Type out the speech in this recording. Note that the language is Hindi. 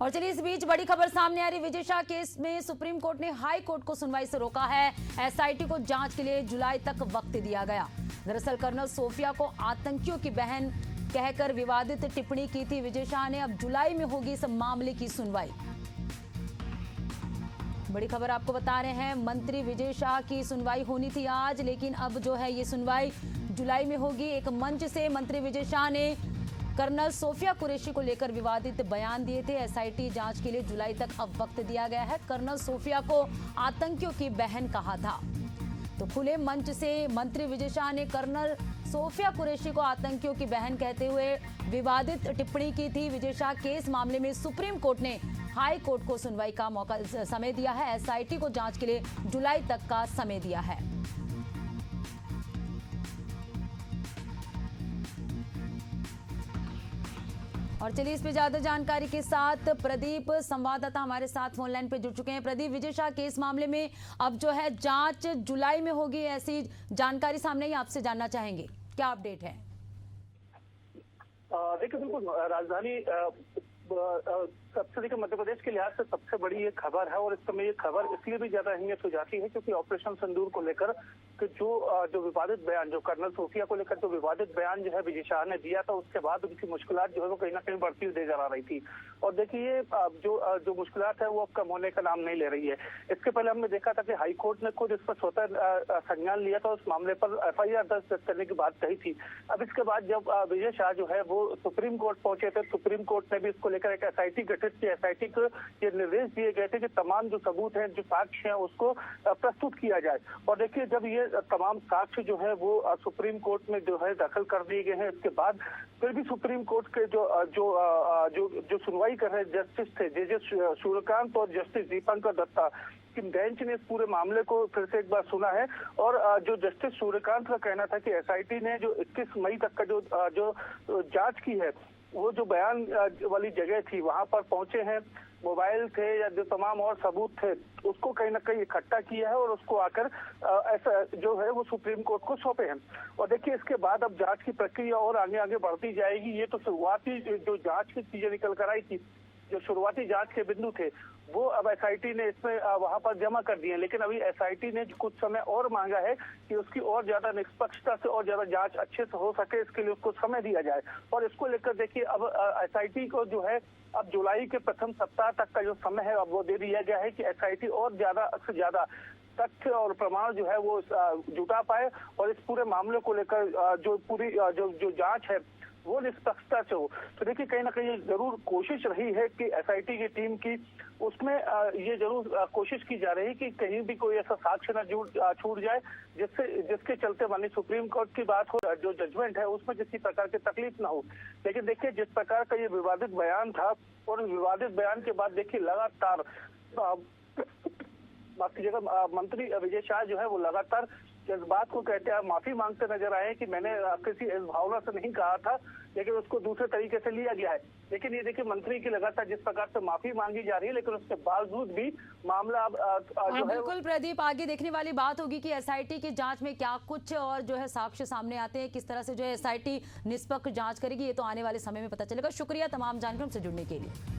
और चलिए इस बीच बड़ी खबर सामने आ रही। विदिशा केस में सुप्रीम कोर्ट ने हाई कोर्ट को सुनवाई से रोका है। एसआईटी को जांच के लिए जुलाई तक वक्त दिया गया। दरअसल कर्नल सोफिया को आतंकियों की बहन कहकर विवादित टिप्पणी की थी विदिशा ने। अब जुलाई में होगी इस मामले की सुनवाई। बड़ी खबर आपको बता रहे हैं, मंत्री विजय शाह की सुनवाई होनी थी आज, लेकिन अब जो है ये सुनवाई जुलाई में होगी। एक मंच से मंत्री विजय शाह ने कर्नल सोफिया कुरैशी को लेकर विवादित बयान दिए थे। एसआईटी जांच के लिए जुलाई तक अब वक्त दिया गया है। कर्नल सोफिया को आतंकियों की बहन कहा था, तो खुले मंच से मंत्री विजय शाह ने कर्नल सोफिया कुरैशी को आतंकियों की बहन कहते हुए विवादित टिप्पणी की थी। विजय शाह केस मामले में सुप्रीम कोर्ट ने हाई कोर्ट को सुनवाई का समय दिया है। एसआईटी को जांच के लिए जुलाई तक का समय दिया है। और चलिए इस पे ज्यादा जानकारी के साथ प्रदीप संवाददाता हमारे साथ फोन लाइन पे जुड़ चुके हैं। प्रदीप, विजय शाह केस मामले में अब जो है जांच जुलाई में होगी, ऐसी जानकारी सामने ही आपसे जानना चाहेंगे, क्या अपडेट है? देखिए, बिल्कुल राजधानी सबसे देखिए मध्य प्रदेश के लिहाज से सबसे बड़ी ये खबर है और इस समय ये खबर इसलिए भी ज्यादा अहमियत हो जाती है क्योंकि ऑपरेशन सिंदूर को लेकर कि जो विवादित बयान, जो कर्नल सोफिया को लेकर जो विवादित बयान जो है विजय शाह ने दिया था, उसके बाद उनकी मुश्किलात जो है वो कहीं ना कहीं बढ़ती हुई नजर आ रही थी। और देखिए जो मुश्किलात है वो अब कम होने का नाम नहीं ले रही है। इसके पहले हमने देखा था कि हाईकोर्ट ने खुद इस पर स्वतः संज्ञान लिया था, उस मामले पर एफआईआर दर्ज करने की बात कही थी। अब इसके बाद जब विजय शाह जो है वो सुप्रीम कोर्ट पहुंचे थे, सुप्रीम कोर्ट ने भी इसको लेकर एक एसआईटी गठित की। एसआईटी को ये निर्देश दिए गए थे कि तमाम जो सबूत हैं, जो साक्ष्य हैं, उसको प्रस्तुत किया जाए। और देखिए, जब ये तमाम साक्ष्य जो है वो सुप्रीम कोर्ट में जो है दाखिल कर दिए गए हैं, इसके बाद फिर भी सुप्रीम कोर्ट के जो सुनवाई कर रहे जस्टिस थे जस्टिस सूर्यकांत और जस्टिस दीपंकर दत्ता की बेंच ने इस पूरे मामले को फिर से एक बार सुना है। और जो जस्टिस सूर्यकांत का कहना था कि एसआईटी ने जो 21 मई तक का जो जांच की है, वो जो बयान वाली जगह थी वहां पर पहुंचे हैं, मोबाइल थे या जो तमाम और सबूत थे, उसको कहीं ना कहीं इकट्ठा किया है और उसको आकर ऐसा जो है वो सुप्रीम कोर्ट को सौंपे हैं। और देखिए, इसके बाद अब जांच की प्रक्रिया और आगे आगे बढ़ती जाएगी। ये तो शुरुआती जो जांच की चीजें निकल कर आई थी, जो शुरुआती जांच के बिंदु थे, वो अब एसआईटी ने इसमें वहां पर जमा कर दिए हैं। लेकिन अभी एसआईटी ने कुछ समय और मांगा है कि उसकी और ज्यादा निष्पक्षता से और ज्यादा जांच अच्छे से हो सके, इसके लिए उसको समय दिया जाए। और इसको लेकर देखिए, अब एसआईटी को जो है अब जुलाई के प्रथम सप्ताह तक का जो समय है अब वो दे दिया गया है कि एसआईटी और ज्यादा से ज्यादा तथ्य और प्रमाण जो है वो जुटा पाए और इस पूरे मामले को लेकर जो पूरी जो जांच है वो निष्पक्षता से हो। तो देखिए, कहीं ना कहीं जरूर कोशिश रही है कि एसआईटी की टीम की, उसमें ये जरूर कोशिश की जा रही है कि कहीं भी कोई ऐसा साक्ष्य न छूट जाए जिसके चलते माननीय सुप्रीम कोर्ट की बात हो, जो जजमेंट है उसमें किसी प्रकार की तकलीफ ना हो। लेकिन देखिए, जिस प्रकार का ये विवादित बयान था और विवादित बयान के बाद देखिए लगातार माफ कीजिएगा, मंत्री विजय शाह जो है वो लगातार इस बात को कहते हैं, माफी मांगते नजर आए कि मैंने किसी इस भावना से नहीं कहा था, लेकिन उसको दूसरे तरीके से लिया गया है। लेकिन ये देखिए, मंत्री की लगातार जिस प्रकार से माफी मांगी जा रही है, लेकिन उसके बावजूद भी मामला अब जो है बिल्कुल प्रदीप, आगे देखने वाली बात होगी कि एसआईटी की जांच में क्या कुछ और जो है साक्ष्य सामने आते हैं, किस तरह से जो है एसआईटी निष्पक्ष जांच करेगी, ये तो आने वाले समय में पता चलेगा। शुक्रिया तमाम जानकारियों से जुड़ने के लिए।